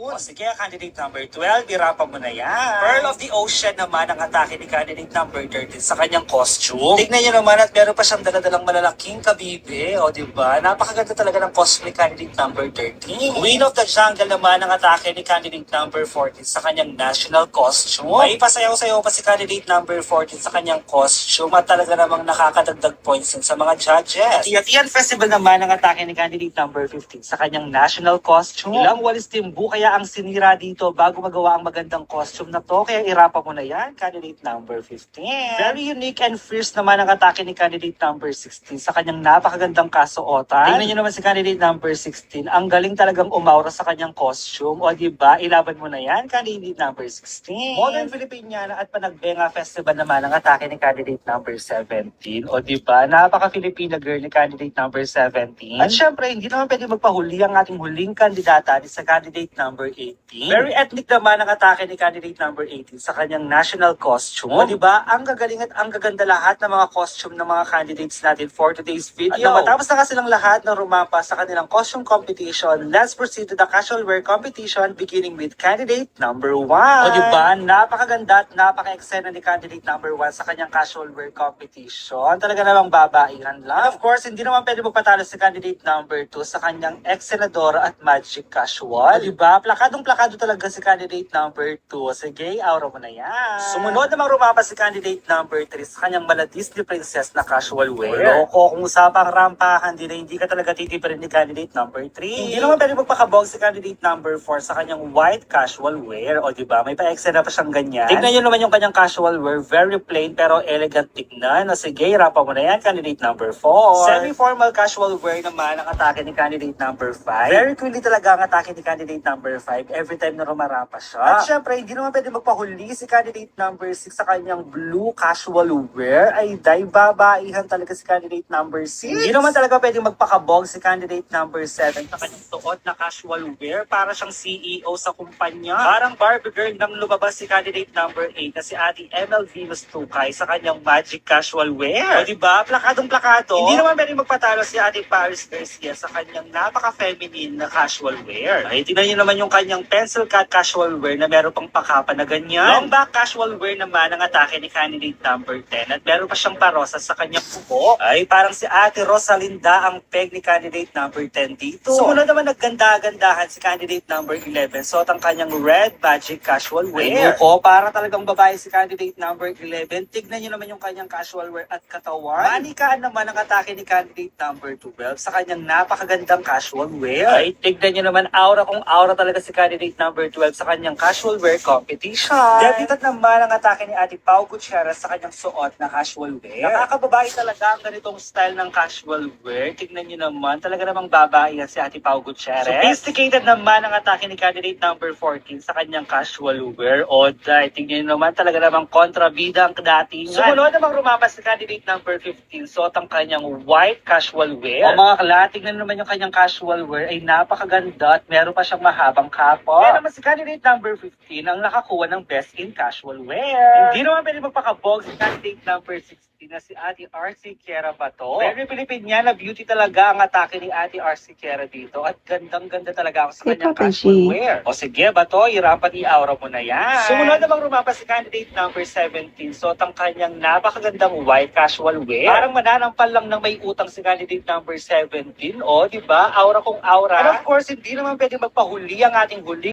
O sige, candidate number 12, irapan mo na yan. Pearl of the Ocean naman ang atake ni candidate number 13 sa kanyang costume. Tignan nyo naman at meron pa siyang daladalang malalaking kabibe. O diba? Napakaganda talaga ng costume ni candidate number 13. Queen of the Jungle naman ang atake ni candidate number 14 sa kanyang national costume. May pasayaw-sayaw pa si candidate number 14 sa kanyang costume at talaga namang nakakadagdag points sa mga judges. Tiyatian Festival naman ang atake ni candidate number 15 sa kanyang national costume. Ilang walis timbu kaya ang sinira dito bago magawa ang magandang costume na to. Kaya irapa mo na yan, candidate number 15. Very unique and fierce naman ang atake ni candidate number 16 sa kanyang napakagandang kasuotan. Tingnan nyo naman si candidate number 16. Ang galing talagang umaura sa kanyang costume. O diba, ilaban mo na yan, candidate number 16. Modern Filipiniana at Panagbenga Festival naman ang atake ni candidate number 17. O diba, napaka-Filipina girl ni candidate number 17. At syempre, hindi naman pwede magpahuli ang ating huling kandidata sa candidate number 18. Very ethnic naman ang atake ni candidate number 18 sa kanyang national costume. O diba, ang gagaling at ang gaganda lahat ng mga costume ng mga candidates natin for today's video. At matapos na kasi lang lahat ng rumampa sa kanilang costume competition, let's proceed to the casual wear competition beginning with candidate number 1. O diba, napakaganda at napaka-eksena ni candidate number 1 sa kanyang casual wear competition. Talaga namang babaihan lang. And of course, hindi naman pwede magpatalo si candidate number 2 sa kanyang ex-senadora at magic casual. O diba, plakadong-plakado talaga si candidate number 2. Sige, aura mo na yan. Sumunod namang rumapa si candidate number 3 sa kanyang mala Disney princess na casual wear. Loko, kung usapang rampahan, hindi ka talaga titipirin ni candidate number 3. Hindi naman pwede magpakabog si candidate number 4 sa kanyang white casual wear. O diba, may pa-extra pa siyang ganyan. Tignan nyo naman yung kanyang casual wear, very plain pero elegant tignan. O sige, rapa mo na yan, candidate number 4. Semi-formal casual wear naman ang atake ni candidate number 5. Very queenly talaga ang atake ni candidate number 5 every time na rumarapa siya. At syempre, hindi naman pwede magpahuli si candidate number 6 sa kanyang blue casual wear. Ay, babaihan talaga si candidate number 6. Hindi naman talaga pwede magpakabog si candidate number 7 sa kanyang suot na casual wear. Para siyang CEO sa kumpanya. Parang Barbie girl nang lumabas si candidate number 8 na si Ate ML Venus Tukay sa kanyang magic casual wear. O diba, plakadong-plakado. Hindi naman pwede magpatalo si Ate Paris Garcia sa kanyang napaka-feminine na casual wear. Ay, tingnan niyo naman yung kanyang pencil cut casual wear na meron pang pakapa na ganyan. Long back casual wear naman ang atake ni candidate number 10 at meron pa siyang parosa sa kanyang buko. Ay, parang si Ate Rosalinda ang peg ni candidate number 10 dito. Sumunod naman nagganda-gandahan si candidate number 11. So, ang kanyang red magic casual wear. Ay, para talagang babae si candidate number 11. Tignan niyo naman yung kanyang casual wear at katawan. Manikaan naman ang atake ni candidate number 12 sa kanyang napakagandang casual wear. Ay, tignan niyo naman aura kung aura talaga si candidate number 12 sa kanyang casual wear competition. Debutant naman ang atake ni Ate Pau Gutierrez sa kanyang suot na casual wear. Nakakababae talaga ang ganitong style ng casual wear. Tignan niyo naman, talaga namang babae yan si Ate Pau Gutierrez. Sophisticated naman ang atake ni candidate number 14 sa kanyang casual wear. O dahil, tignan niyo naman, talaga namang kontrabida ang datingan. Sumunod namang rumapas si candidate number 15, suot ang kanyang white casual wear. O mga kala, tignan niyo naman yung kanyang casual wear ay napakaganda at meron pa siyang mahabang kapo. Kaya naman si candidate number 15 ang nakakuha ng best in casual wear. Hindi naman pwede magpakabog si candidate number 16 na si Ate RC Kiera Bato. Very Filipiniana beauty talaga ang atake ni Ate RC Kiera dito at gandang-ganda talaga ako sa kanyang casual wear. O sige, Bato, irapat i-aura mo na yan. Sumunod namang rumapas si candidate number 17. So, ang kanyang napakagandang white casual wear. Parang mananampal lang ng may utang si candidate number 17. O, diba? Aura kung aura. And of course, hindi naman pwede magpahuli ang ating huli